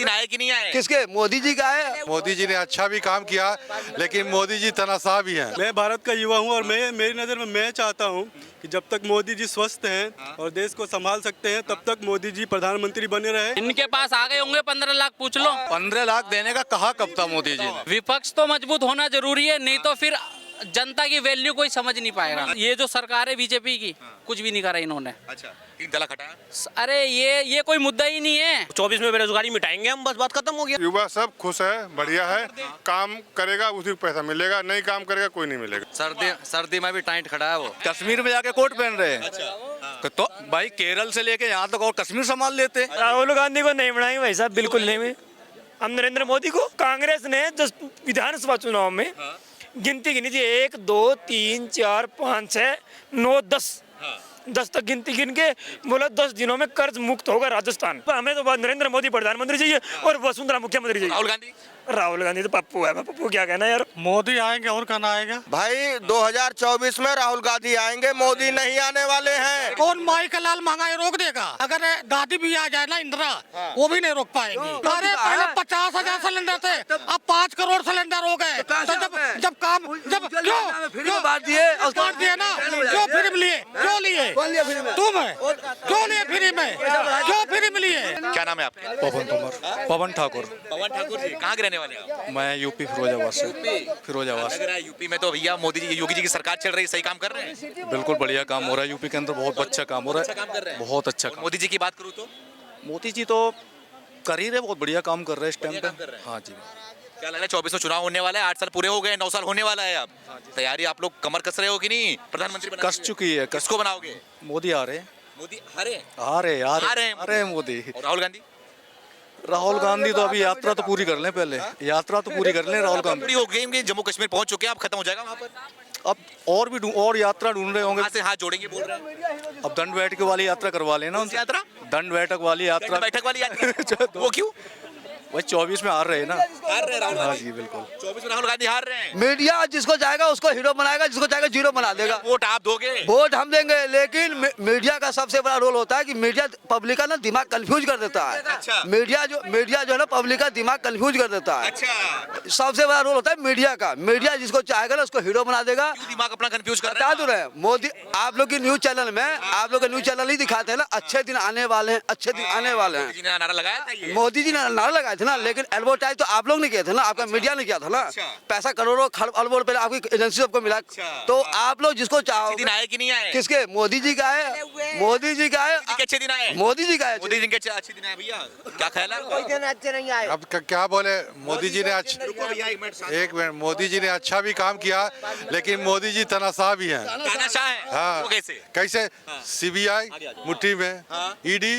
दिन आए कि नहीं आए? किसके? मोदी जी का है। मोदी जी ने अच्छा भी काम किया, लेकिन मोदी जी तनाशाह भी हैं। मैं भारत का युवा हूं और मेरी नज़र में मैं चाहता हूं कि जब तक मोदी जी स्वस्थ हैं और देश को संभाल सकते हैं तब तक मोदी जी प्रधानमंत्री बने रहे। इनके पास आ गए होंगे 15 लाख, पूछ लो। 15 लाख देने का कहा कब था मोदी जी ने? विपक्ष तो मजबूत होना जरूरी है, नहीं तो फिर जनता की वैल्यू कोई समझ नहीं पाएगा। ये जो सरकार है बीजेपी की, कुछ भी नहीं करा इन्होंने। अच्छा, 3 तलाक हटाया? अरे ये कोई मुद्दा ही नहीं है। 24 में बेरोजगारी मिटाएंगे हम, बस बात खत्म हो गया। युवा सब खुश है, बढ़िया है। काम करेगा उसी को पैसा मिलेगा, नहीं काम करेगा कोई नहीं मिलेगा। सर्दी में भी टाइट खड़ा है वो। कश्मीर में जाके कोट पहन रहे हैं। तो भाई केरल से लेके यहाँ तक और कश्मीर संभाल लेते। राहुल गांधी को नहीं बनाएंगे भाई साहब, बिल्कुल नहीं। हम नरेंद्र मोदी को, कांग्रेस ने विधानसभा चुनाव में गिनती गिनी थी 1 2 3 4 5 6 9 10 तक गिनती गिन के बोला 10 दिनों में कर्ज मुक्त होगा राजस्थान। हमें तो नरेंद्र मोदी प्रधानमंत्री चाहिए और वसुंधरा मुख्यमंत्री चाहिए। राहुल गांधी तो पप्पू है, पप्पू क्या कहना यार। मोदी आएंगे और कहना आएगा भाई 2024 में राहुल गांधी आएंगे, मोदी नहीं आने वाले हैं। कौन माई का लाल महंगाई रोक देगा? अगर दादी भी आ जाए ना इंदिरा, वो भी नहीं रोक पाएंगी। अरे पहले 50,000 सिलेंडर थे, अब 5 करोड़ सिलेंडर हो गए। तो जब काम क्यों बांट दिए ना, क्यों फ्री में लिए? क्यों लिए तुम? क्यों लिए फ्री में? क्यों फ्री में लिए? क्या नाम है आपका? पवन ठाकुर। पवन ठाकुर जी, कहाँ के रहने वाले हैं आप? मैं यूपी फिरोजाबाद से। फिरोजाबाद लग रहा है यूपी में तो भैया मोदी जी, योगी जी की सरकार चल रही है, सही काम कर रहे हैं? बिल्कुल बढ़िया काम हो रहा है यूपी के अंदर, बहुत अच्छा काम हो रहा अच्छा काम कर रहे है, हैं। बहुत अच्छा काम। मोदी जी की बात करूँ तो मोदी जी तो कर ही रहे, बहुत बढ़िया काम कर रहे हैं इस टाइम बढ़िया काम कर रहे पे। हैं। हाँ जी। क्या लग रहा है 24 में चुनाव होने वाला है, 8 साल पूरे हो गए, 9 साल होने वाला है। अब तैयारी आप लोग कमर कस रहे हो कि नहीं? प्रधानमंत्री बनाने कस चुकी है। किसको बनाओगे? मोदी आ रहे हैं, मोदी हरे आ रहे यार, आ रहे हैं आ रहे हैं मोदी। और राहुल गांधी तो अभी यात्रा तो पूरी कर लें, पहले यात्रा तो पूरी कर लें। राहुल गांधी पूरी हो गई, जम्मू कश्मीर पहुंच चुके हैं, अब खत्म हो जाएगा वहाँ पर। अब और यात्रा ढूंढ रहे होंगे। कहाँ से हाथ जोड़ेंगे बोल रहे हैं? अब दंड बैठक वाली यात्रा करवा लेना उनसे। यात्रा दंड बैठक वाली यात्रा, बैठक वाली यात्रा वो क्यों? वही 24 में हार रहे हैं ना। हार रहे राहुल हाँ गांधी। जी बिल्कुल। 24 में राहुल गांधी हार रहे हैं। मीडिया जिसको जाएगा उसको हीरो बनाएगा, जिसको जाएगा जीरो बना देगा। वोट आप दोगे? वोट हम देंगे, लेकिन मीडिया का सबसे बड़ा रोल होता है कि मीडिया पब्लिक का ना दिमाग कंफ्यूज कर देता है। अच्छा। मीडिया जो है ना पब्लिक का दिमाग कंफ्यूज कर देता है। अच्छा, सबसे बड़ा रोल होता है मीडिया का। मीडिया जिसको चाहेगा ना उसको हीरो बना देगा। क्यों दिमाग अपना कंफ्यूज कर बता दो रहे मोदी, आप लोग की न्यूज चैनल में, आप लोग के न्यूज चैनल ही दिखाते हैं ना अच्छे दिन आने वाले हैं, अच्छे दिन आने वाले मोदी जी ने नारा लगाया था ये। मोदी जी ने नारा लगाए थे ना, लेकिन एडवर्टाइज तो आप लोग ने किए थे ना, आपका मीडिया ने किया था ना। पैसा करोड़ों अरबों रुपए आपकी एजेंसी सबको मिला। तो आप लोग जिसको चाहो। दिन आए कि नहीं आए? किसके? मोदी जी का है, मोदी जी का है। अच्छे दिन आए? मोदी जी का है। मोदी जी के अच्छे दिन आए भैया, क्या ख्याल है? अच्छे नहीं आए। अब क्या बोले, मोदी जी ने एक मिनट, मोदी जी ने अच्छा भी काम किया, लेकिन मोदी जी तनाशाह भी हैं। तानाशाह है? हाँ। वो कैसे? कैसे? सीबीआई मुट्ठी में, ईडी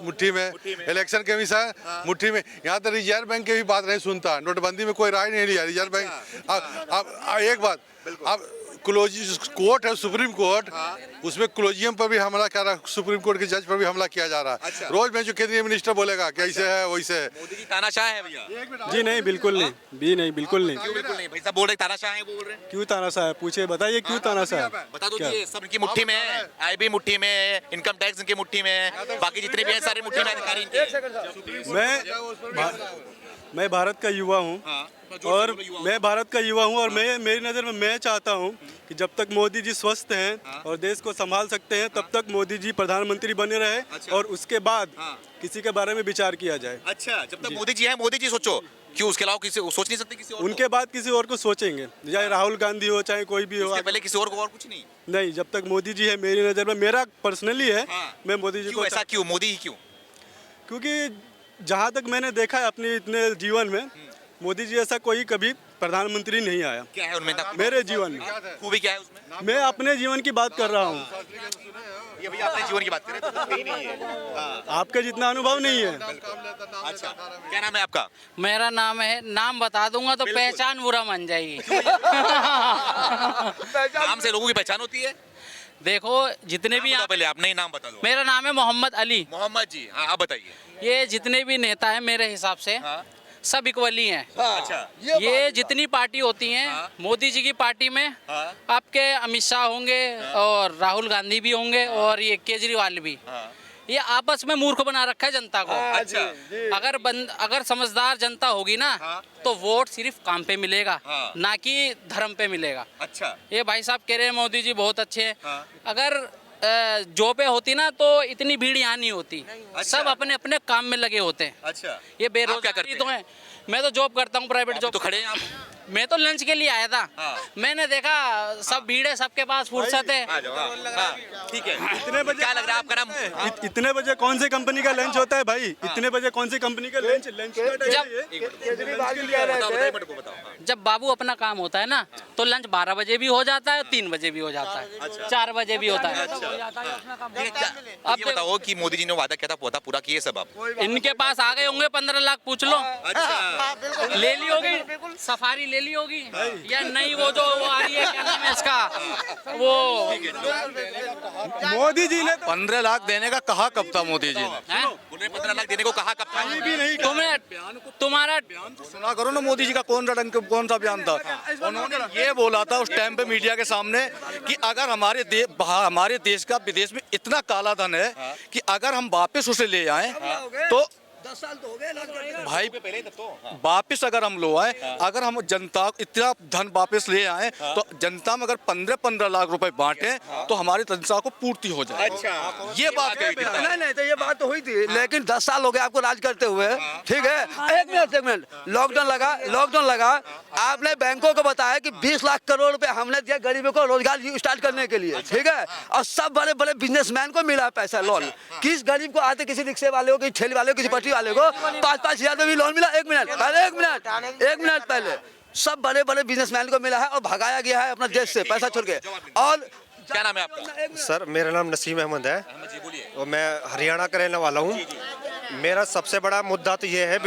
मुट्ठी में, इलेक्शन कमीशन मुट्ठी में, यहाँ तो रिजर्व बैंक की भी बात नहीं सुनता। नोटबंदी में कोई राय नहीं लिया रिजर्व बैंक। अब एक बात, अब कोर्ट है सुप्रीम कोर्ट, उसमें कोलोजियम पर भी हमला कर रहा है, सुप्रीम कोर्ट के जज पर भी हमला किया जा रहा है। रोज में जो केंद्रीय मिनिस्टर बोलेगा कैसे है वैसे है। मोदी जी तानाशाह है भैया? जी नहीं, बिल्कुल नहीं, भी नहीं, बिल्कुल नहीं। क्यों बिल्कुल नहीं? भाई साहब बोल रहे तानाशाह है, बोल रहे हैं। क्यों तानाशाह है? पूछे, बताइए क्यों तानाशाह है? बता दो जी, सब इनकी मुट्ठी में है, आईबी मुट्ठी में है, इनकम टैक्स इनकी मुट्ठी में है, बाकी जितने भी हैं सारे मुट्ठी में अधिकारी इनके। मैं भारत का युवा हूँ और मेरी नज़र में मैं चाहता हूँ कि जब तक मोदी जी स्वस्थ हैं और देश को संभाल सकते हैं तब तक मोदी जी प्रधानमंत्री बने रहे। और उसके बाद किसी के बारे में विचार किया जाए। अच्छा, जब तक मोदी जी हैं मोदी जी सोचो, क्यों उसके अलावा किसी सोच नहीं सकते? किसी और उनके बाद किसी और को सोचेंगे, चाहे राहुल गांधी हो चाहे कोई भी हो। उसके पहले किसी और को और कुछ नहीं? नहीं, जब तक मोदी जी है मेरी नज़र में, मेरा पर्सनली है, मैं मोदी जी को। ऐसा क्यों? मोदी ही क्यों? क्योंकि जहाँ तक मैंने देखा है अपने इतने जीवन में, मोदी जी ऐसा कोई कभी प्रधानमंत्री नहीं आया। क्या है उनमें मेरे जीवन में खूबी? क्या है उसमें? मैं अपने जीवन की बात कर रहा हूँ। ये भैया अपने जीवन की बात करें तो कहीं नहीं है। आपके जितना अनुभव नहीं है। अच्छा, क्या नाम है आपका? मेरा नाम है, नाम बता दूंगा तो पहचान बुरा मान जाएगी। नाम से लोगों की पहचान होती है। देखो जितने भी पहले आप नहीं नाम बता दो। मेरा नाम है मोहम्मद अली। मोहम्मद जी, हाँ आप बताइए। ये जितने भी नेता हैं मेरे हिसाब से सब इक्वली हैं। अच्छा, ये जितनी पार्टी होती हैं, मोदी जी की पार्टी में आपके अमित शाह होंगे और राहुल गांधी भी होंगे और ये केजरीवाल भी। ये आपस में मूर्ख बना रखा है जनता को। अच्छा अगर समझदार जनता होगी ना तो वोट सिर्फ काम पे मिलेगा, ना कि धर्म पे मिलेगा। अच्छा ये भाई साहब कह रहे हैं मोदी जी बहुत अच्छे हैं। अगर जो पे होती ना तो इतनी भीड़ यहाँ नहीं होती। सब अपने अपने काम में लगे होते हैं। अच्छा ये आप क्या बेरोजगारी करते तो है। मैं तो जॉब करता हूँ, प्राइवेट जॉब। तो खड़े हैं आप। मैं तो लंच के लिए आया था। मैंने देखा सब भीड़ है, सबके पास फुर्सत है। आ जाओ, हाँ, ठीक है। इतने बजे क्या लग रहा है आपका नाम? इतने बजे कौन सी कंपनी का लंच होता है भाई? इतने बजे कौन सी कंपनी का लंच का टाइम जब- है ये? केजरीवाल जी कह रहे थे मेरे को बताओ। जब बाबू अपना काम होता है ना तो लंच 12 बजे भी हो जाता है, 3 बजे भी हो जाता है, 4 बजे भी होता है। अब ये बताओ कि मोदी जी ने वादा किया था वो पूरा किए सब आप? इनके पास आ गए होंगे 15 लाख, पूछ लो। अच्छा ले ली होगी सफारी, ले ली होगी या नहीं? वो जो वो आ रही है, क्या नाम है इसका, वो मोदी जी ने 15 लाख देने का कहा कब था मोदी जी ने? हैं? बोल रहे 15 लाख देने को कहा कब था? तुम्हारा सुना करो ना मोदी जी का कौन सा बयान था। उन्होंने ये बोला था उस टाइम पे मीडिया के सामने कि अगर हमारे देश का विदेश में इतना काला धन है कि अगर हम वापस उसे ले आए तो 10 साल तो हो गए भाई वापिस अगर हम लो आए, अगर हम जनता इतना धन वापस ले आए तो जनता में अगर 15-15 लाख रुपए बांटे तो हमारी जनता को पूर्ति हो जाए। अच्छा ये बात कही थी। नहीं तो ये बात तो हुई थी, लेकिन 10 साल हो गए आपको राज करते हुए। ठीक है, एक मिनट लॉकडाउन लगा, आपने बैंकों को बताया कि 20 लाख करोड़ रुपए हमने दिया गरीबों को रोजगार स्टार्ट करने के लिए। ठीक है, और सब बड़े बड़े बिजनेसमैन को मिला पैसा लोन। किस गरीब को आते, किसी रिक्शे वाले को, किसी ठेले वाले को, किसी पटरी वाले को 5-5 हजार में भी लोन मिला। एक मिनट पहले सब बड़े बड़े बिजनेसमैन को मिला है और भगाया गया है अपना देश से पैसा छोड़ के। और क्या नाम है आपका? सर मेरा नाम नसीम अहमद है और मैं हरियाणा का रहने वाला हूँ। मेरा सबसे बड़ा मुद्दा तो ये है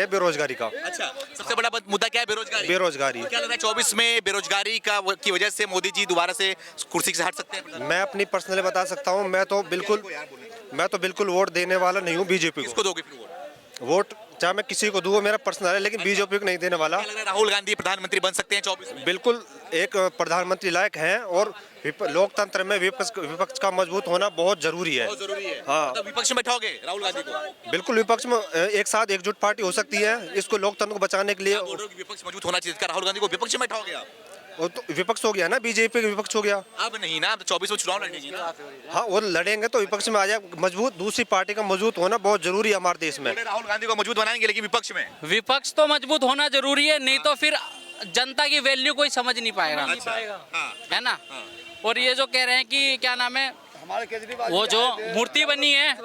बेरोजगारी का। अच्छा सबसे बड़ा मुद्दा क्या है? बेरोजगारी। क्या लग रहा है 24 में बेरोजगारी की वजह से मोदी जी दोबारा से कुर्सी से हट सकते हैं? मैं अपनी पर्सनली बता सकता हूँ, मैं तो बिल्कुल वोट देने वाला नहीं हूँ बीजेपी किसको दोगे फिर वोट चाहे मैं किसी को दूँ, वो मेरा पर्सनल है, लेकिन बीजेपी को नहीं देने वाला। क्या लग रहा है राहुल गांधी प्रधानमंत्री बन सकते हैं 24 में? बिल्कुल एक प्रधानमंत्री लायक हैं और लोकतंत्र में विपक्ष का मजबूत होना बहुत जरूरी है। हाँ, तो विपक्ष में बैठोगे राहुल गांधी को? बिल्कुल विपक्ष में एक साथ एकजुट पार्टी हो सकती है इसको लोकतंत्र को बचाने के लिए। बोल रहे हो कि विपक्ष मजबूत होना चाहिए, क्या राहुल गांधी को विपक्ष में बैठाओगे आप? वो तो विपक्ष हो गया ना, बीजेपी का विपक्ष हो गया। अब नहीं ना, 24 में चुनाव लड़ेगी ना। हाँ वो लड़ेंगे तो विपक्ष में आ जाए। मजबूत दूसरी पार्टी का मजबूत होना बहुत जरूरी है हमारे देश में। राहुल गांधी को मजबूत बनाएंगे लेकिन विपक्ष में? विपक्ष तो मजबूत होना जरूरी है, नहीं तो फिर जनता की वैल्यू कोई समझ नहीं पाएगा। है ना? और ये जो कह रहे हैं कि क्या नाम है, वो जो मूर्ति बनी है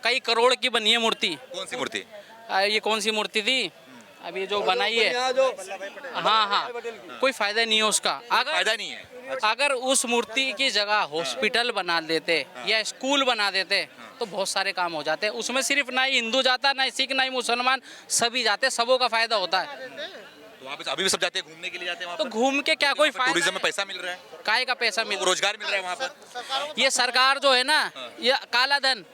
कई करोड़ की बनी है मूर्ति। कौन सी मूर्ति? ये कौन सी मूर्ति थी अभी जो बनाई है? हाँ, कोई फायदा नहीं है उसका। फायदा नहीं है। अगर उस मूर्ति की जगह हॉस्पिटल बना देते या स्कूल बना देते तो बहुत सारे काम हो जाते। उसमें सिर्फ ना ही हिंदू जाता, ना ही सिख, ना ही मुसलमान, सभी जाते, सबों का फायदा होता है। तो वहाँ पे अभी भी सब जाते हैं, घूमने के लिए जाते हैं वहाँ तो पर? घूम के क्या कोई फायदा? टूरिज्म में पैसा मिल रहा है, काय का पैसा मिल, रोजगार मिल रहा है वहाँ पर। ये सरकार जो है ना, ये काला धन,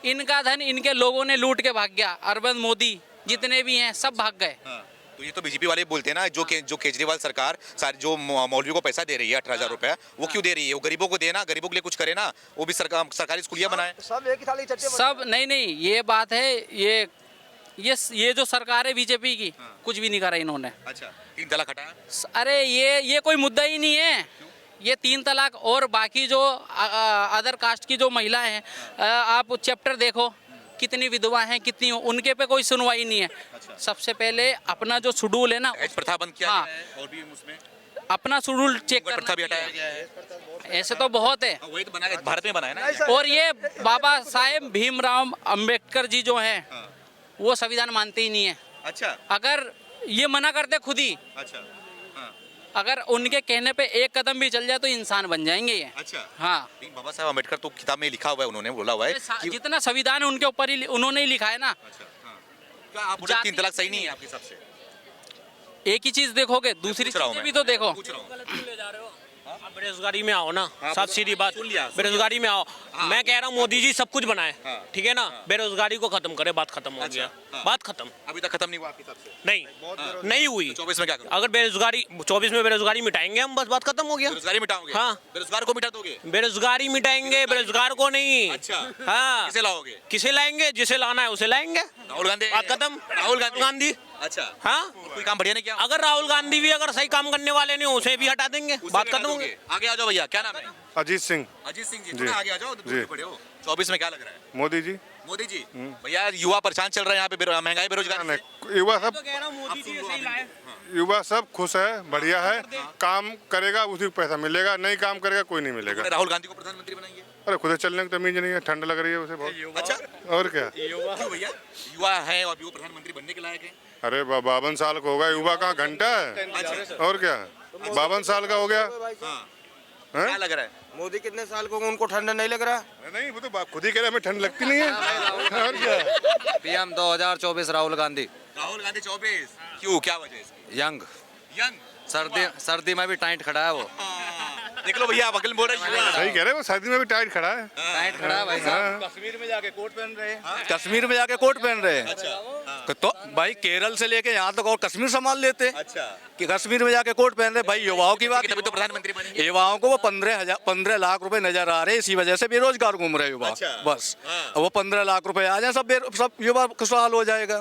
इनका धन इनके लोगों ने लूट के भाग गया। अरविंद मोदी जितने भी हैं सब भाग गए। तो ये तो बीजेपी वाले बोलते हैं ना, जो केजरीवाल सरकार सारी जो मौलवियों को पैसा दे रही है 18,000 रुपया, वो क्यों दे रही है? वो गरीबों को देना, गरीबों के लिए कुछ करे ना, वो भी सरकारी स्कूलियाँ बनाए। सब एक ही थाली के चट्टे सब नहीं, ये बात है, ये जो सरकार है बीजेपी की, कुछ भी नहीं करा इन्होंने। अच्छा 3 तलाक हटाया? अरे ये कोई मुद्दा ही नहीं है। ये 3 तलाक और बाकी जो अदर कास्ट की जो महिलाएं हैं, आप चैप्टर देखो कितनी विधवा हैं, कितनी, उनके पे कोई सुनवाई नहीं है। सबसे पहले अपना जो शेड्यूल है ना, दहेज प्रथा बंद किया हाँ, गया है और भी उसमें अपना शेड्यूल चेक मुगल प्रथा भी करना हटाया गया है। ऐसे तो बहुत है। वही तो बनाया, भारत में बनाया ना। और ये बाबा साहेब भीमराव अंबेडकर जी जो हैं, वो संविधान मानते ही नहीं है। अच्छा अगर ये मना करते खुद ही, अच्छा अगर उनके कहने पे एक कदम भी चल जाए तो इंसान बन जाएंगे ये। अच्छा। हाँ, लेकिन बाबा साहब अम्बेडकर तो किताब में लिखा हुआ है, उन्होंने बोला हुआ है कि जितना संविधान है उनके ऊपर ही उन्होंने ही लिखा है ना। अच्छा, हाँ। क्या आप बोले 3 तलाक सही नहीं है आपके हिसाब से? एक ही चीज देखोगे, दूसरी पूछ रहा हूं चीजें मैं। भी तो देखो। पूछ रहा हूं। आप बेरोजगारी में आओ ना, हाँ, साथ सीधी बात, सुन लिया। बेरोजगारी में आओ। मैं कह रहा हूँ मोदी जी सब कुछ बनाए, ठीक है ना, बेरोजगारी को खत्म करे, बात खत्म हो गया, बात खत्म। अभी तक खत्म नहीं हुआ आपके हिसाब से? नहीं, नहीं हुई। 24 में क्या करोगे? अगर बेरोजगारी 24 में बेरोजगारी मिटाएंगे हम, बस बात खत्म हो गया। बेरोजगारी मिटाओगे? हाँ। बेरोजगार को मिटा दोगे? बेरोजगारी मिटाएंगे, बेरोजगार को नहीं। अच्छा। हाँ, किसे लाओगे? किसे लाएंगे? जिसे लाना है उसे लाएंगे। राहुल गांधी? बात खत्म। राहुल गांधी। अच्छा। हाँ, कोई काम बढ़िया नहीं किया? अगर राहुल गांधी भी अगर सही काम करने वाले नहीं, उसे भी हटा देंगे, उसे बात भी खत्म हटा हो दोगे? गई। आगे आ जाओ भैया, क्या नाम है? अजीत सिंह अजीत सिंह जी, जी। थोड़ा आगे आ जाओ, दूर खड़े हो। 24 में क्या लग रहा है? मोदी जी मोदी जी। भैया युवा परेशान चल रहे हैं यहाँ पे, महंगाई बेरोजगारी से। युवा सब तो कह रहा हूँ मोदी जी सही लाए। युवा सब खुश है, बढ़िया है, काम करेगा उसी को पैसा मिलेगा, नहीं काम करेगा कोई नहीं मिलेगा। राहुल गांधी को प्रधानमंत्री बनाएंगे? अरे खुद चलने की तमीज नहीं है, ठंड लग रही है उसे बहुत। अच्छा। और क्या? क्यों भैया? युवा है और वो प्रधानमंत्री बनने के लायक है? अरे 52 साल का होगा, युवा कहाँ घंटा है? और क्या 52 साल का हो गया? क्या लग रहा है? मोदी कितने साल को उनको ठंडा नहीं लग रहा? नहीं, वो तो खुद ही कह रहे हमें ठंड लगती नहीं है। और क्या? पीएम 2024 राहुल गांधी। राहुल गांधी 24 क्यों, क्या वजह है इसकी? यंग, यंग, सर्दी में भी टाइट खड़ा है वो। देख लो भैया, वकील बोल रहे हैं सही कह रहे, वो सर्दी में भी टाइट खड़ा है। टाइट खड़ा है भाई साहब। कश्मीर में जाके कोट पहन रहे हैं, कश्मीर में जाके कोट पहन रहे हैं। तो भाई केरल से लेके यहाँ तक और कश्मीर संभाल लेते हैं। अच्छा। कि कश्मीर में जाके कोट पहन रहे। भाई युवाओं की बात, तभी तो प्रधानमंत्री बनेंगे। युवाओं को वो 15 लाख रुपए नजर आ रहे हैं, इसी वजह से बेरोजगार घूम रहे युवा। अच्छा। बस वो 15 लाख रुपए आ जाए, सब युवा खुशहाल हो जाएगा।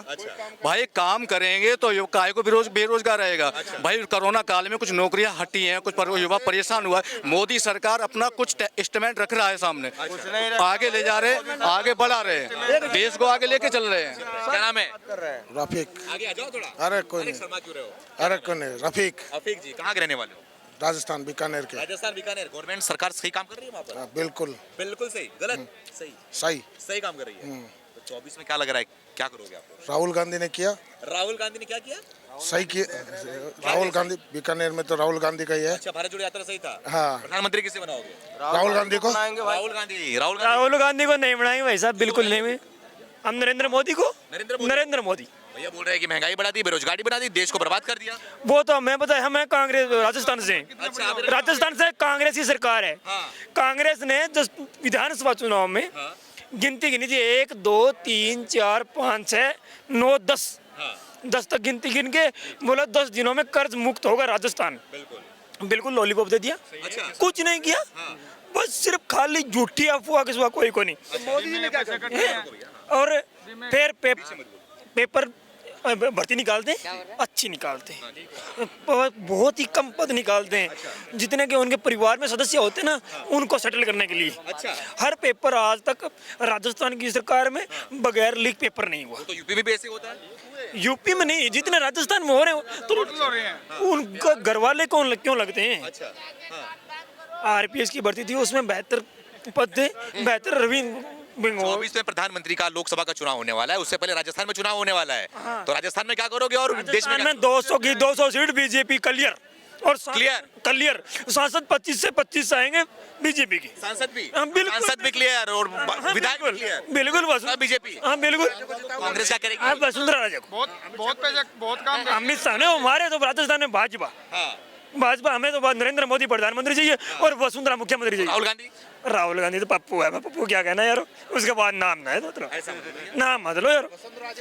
भाई काम करेंगे तो काय को बेरोजगार रहेगा। भाई कोरोना काल में कुछ नौकरियां हटी हैं, कुछ युवा परेशान हुआ है। मोदी सरकार अपना कुछ एस्टिमेट रख रहा है सामने, आगे ले जा रहे, आगे बढ़ा रहे हैं, देश को आगे लेके चल रहे हैं। क्या नाम है? रफीक। आगे आ जाओ थोड़ा। अरे कोई नहीं, शर्मा क्यों रहे हो? अरे कोई नहीं, रफीक, अफीक जी, कहाँ के रहने वाले हो? राजस्थान बीकानेर के। राजस्थान बीकानेर। गवर्नमेंट सरकार सही काम कर रही है वहाँ पर? बिल्कुल बिल्कुल सही, गलत? सही, सही। सही काम कर रही है। तो 24 में क्या लग रहा है, क्या करोगे आप? राहुल गांधी ने किया, राहुल गांधी ने क्या किया? सही किया। राहुल गांधी बीकानेर में तो राहुल गांधी का ही है। अच्छा, भारत जोड़ो यात्रा सही था। हाँ। प्रधानमंत्री किसे बनाओगे? राहुल गांधी को। राहुल गांधी। राहुल गांधी को नहीं बनाएंगे भाई साहब, बिल्कुल नहीं। हम नरेंद्र मोदी को, नरेंद्र मोदी। भैया बोल रहे हैं कि महंगाई बढ़ा दी, बेरोजगारी बढ़ा दी, देश को बर्बाद कर दिया। वो तो हमें पता है, हमें कांग्रेस राजस्थान से, राजस्थान से कांग्रेस की सरकार है। कांग्रेस ने विधानसभा चुनाव में गिनती गिनी थी 1 2 3 4 5 6 9 10 तक गिनती गिन के बोला 10 दिनों में कर्ज मुक्त होगा राजस्थान। बिल्कुल लॉलीपॉप दे दिया। कुछ नहीं किया, बस सिर्फ खाली झूठी अफवाह के सिवा कोई को नहीं। मोदी जी ने क्या किया? और फिर पेपर भर्ती निकालते हैं, अच्छी निकालते हैं, बहुत ही कम पद निकालते हैं, जितने के उनके परिवार में सदस्य होते हैं ना, उनको सेटल करने के लिए। हर पेपर आज तक राजस्थान की सरकार में बगैर लीक पेपर नहीं हुआ। तो यूपी में भी ऐसे होता है? यूपी में नहीं, जितने राजस्थान में हो रहे हैं तो उनका घर वाले क्यों लगते हैं। आरपीएस की भर्ती थी, उसमें 72 पद थे, 72 रविंद्र 24 में प्रधानमंत्री का लोकसभा का चुनाव होने वाला है, उससे पहले राजस्थान में चुनाव होने वाला है। तो राजस्थान में क्या करोगे और देश में? 200 सीट बीजेपी क्लियर और क्लियर सांसद 25 से 25 आएंगे बीजेपी की। सांसद भी? बिल्कुल, सांसद भी क्लियर और विधायक भी क्लियर? बिल्कुल बस बीजेपी। हाँ बिल्कुल। कांग्रेस क्या करेगी? वसुंधरा राजे को बहुत काम। अमित शाह ने हमारे तो राजस्थान में भाजपा, हमें तो नरेंद्र मोदी प्रधानमंत्री चाहिए और वसुंधरा मुख्यमंत्री चाहिए। राहुल गांधी तो पप्पू है, पप्पू क्या कहना यार, उसके बाद नाम ना है तो नाम मत लो यार।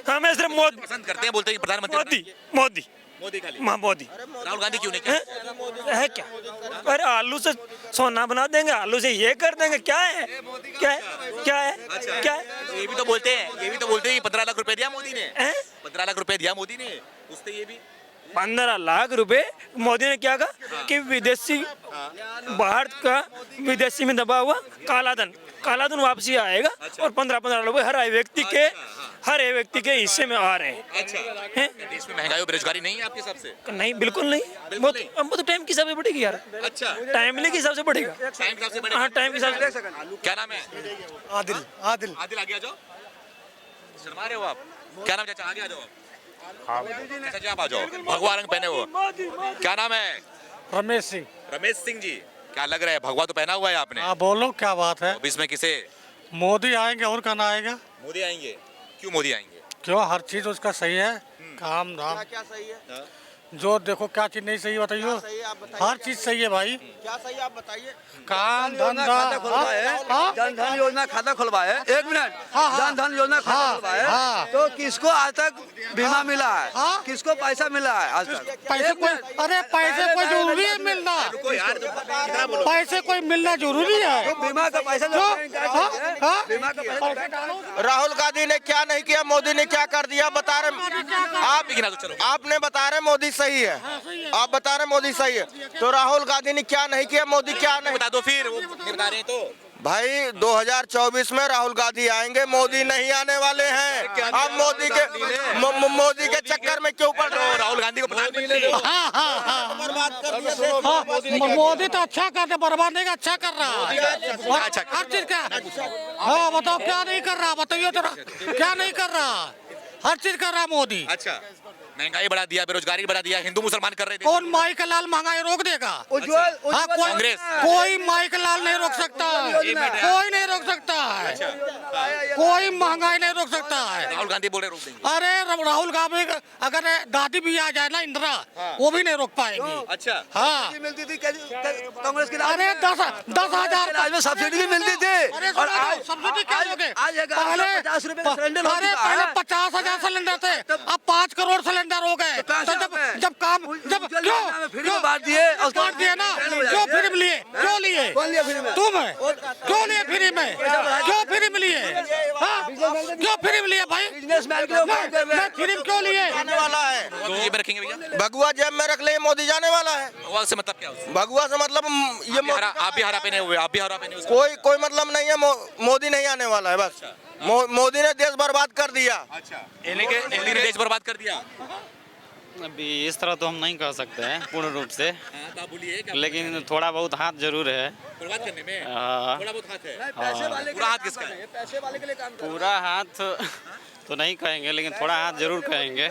हमें सिर्फ मोदी पसंद करते हैं, बोलते हैं प्रधानमंत्री मोदी खाली। मोदी। राहुल गांधी क्यों नहीं किया? है क्या? अरे आलू से सोना बना देंगे, आलू से ये कर देंगे, क्या है क्या है क्या है क्या है? ये भी तो बोलते हैं 15 लाख रुपए दिया मोदी ने। 15 लाख रुपए दिया मोदी ने, उससे ये भी 15 लाख रुपए मोदी ने क्या कहा कि विदेशी, भारत का विदेशी में दबा हुआ काला धन वापसी आएगा और 15 लाख रुपए हर एक व्यक्ति के हिस्से में आ रहे हैं। देश में महंगाई और बेरोजगारी नहीं है आपके हिसाब से? नहीं, बिल्कुल नहीं। वो तो टाइम के हिसाब से बढ़ेगी यार। अच्छा, टाइमली के हिसाब से बढ़ेगा। हाँ, टाइम के हिसाब से। क्या नाम है? आदिल। आदिल आगे आ जाओ। शर्मा रहे हो आप? क्या नाम चाचा? आगे आ जाओ आप। चाचा आप आ जाओ, भगवा रंग पहने हो। क्या नाम है? रमेश सिंह। रमेश सिंह जी, क्या लग रहा है, भगवा तो पहना हुआ है आपने? हाँ बोलो, क्या बात है? 24 में किसे? मोदी आएंगे और कहना आएगा। मोदी आएंगे। क्यों मोदी आएंगे? क्यों? हर चीज उसका सही है, काम धाम। क्या सही है? जो देखो क्या चीज नहीं सही बताइए, हर चीज सही है भाई। क्या सही आप बताइए। काम योजना खाता खुलवाए, जन धन योजना खाता खुलवाए, एक मिनट, जन धन योजना खाता खुलवाए, तो किसको आज तक बीमा मिला है? किसको पैसा मिला है आज तक? पैसे कोई, अरे पैसे कोई जरूरी है मिलना, पैसे कोई मिलना जरूरी है। तो बीमा का पैसा जो बीमा का पैसा राहुल गांधी ने क्या नहीं किया, मोदी ने क्या कर दिया बता रहे आपने बता रहे मोदी सही है, आप बता रहे मोदी सही है, तो राहुल गांधी ने क्या नहीं किया, मोदी क्या नहीं बता दो फिर, वो नहीं बता रहे तो भाई 2024 में राहुल गांधी आएंगे, मोदी नहीं आने वाले हैं। आप मोदी के चक्कर में क्यों पड़ रहे हो? राहुल गांधी को प्रधानमंत्री बर्बाद कर दिया। मोदी तो अच्छा कर रहा, बर्बाद नहीं, अच्छा कर रहा है हर चीज का। हाँ बताओ क्या नहीं कर रहा, बताइए जरा क्या नहीं कर रहा, हर चीज कर रहा है मोदी। अच्छा, महंगाई बढ़ा दिया, बेरोजगारी बढ़ा दिया, हिंदू मुसलमान कर रहे थे। कौन माई का लाल महंगाई रोक देगा? उज्ज्वल हाँ, कांग्रेस। कोई माई का लाल नहीं रोक सकता है, कोई नहीं रोक सकता है, कोई महंगाई नहीं रोक सकता है। राहुल गांधी बोले रोक देंगे। अरे राहुल गांधी अगर दादी भी आ जाए ना इंदिरा, वो भी नहीं रोक पाएंगी। अच्छा, हाँ मिलती थी कांग्रेस के अरे 10,000 राज में सब्सिडी भी मिलती थी, और आज सब्सिडी क्या दोगे? आज 50 रुपए का सिलेंडर हो अरे चुका पहले है। 50,000 सिलेंडर थे, अब 5 करोड़ सिलेंडर हो गए। तो जब काम जब क्यों बांट दिए, बांट दिए ना, क्यों फ्री में लिए, क्यों लिए तुम क्यों लिए फ्री में, क्यों फ्री में लिए, क्यों फ्री में लिए भाई, बिजनेसमैन के लोग काम कर रहे हैं। फ्री में क्यों लिए? जाने वाला है तो जेब में रखेंगे भैया। भगुआ जेब में रख ले, मोदी जाने वाला है। भगवा से मतलब क्या है? भगुआ से मतलब ये आप भी हरा पहने हुए, आप भी हरा पहने हुए। कोई मतलब नहीं है, मोदी नहीं आने वाला है बस। मोदी ने देश बर्बाद कर दिया। अच्छा, एलडी ने देश बर्बाद कर दिया। अभी इस तरह तो हम नहीं कह सकते हैं पूर्ण रूप से, तो आप बोलिए क्या लेकिन थोड़ा बहुत हाथ जरूर है। बर्बाद करने में हाँ। थोड़ा बहुत हाथ है। पैसे वाले पूरा हाथ किसका है? पैसे वाले के लिए काम कर पूरा हाथ तो नहीं कहेंगे, लेकिन थोड़ा हाथ जरूर कहेंगे।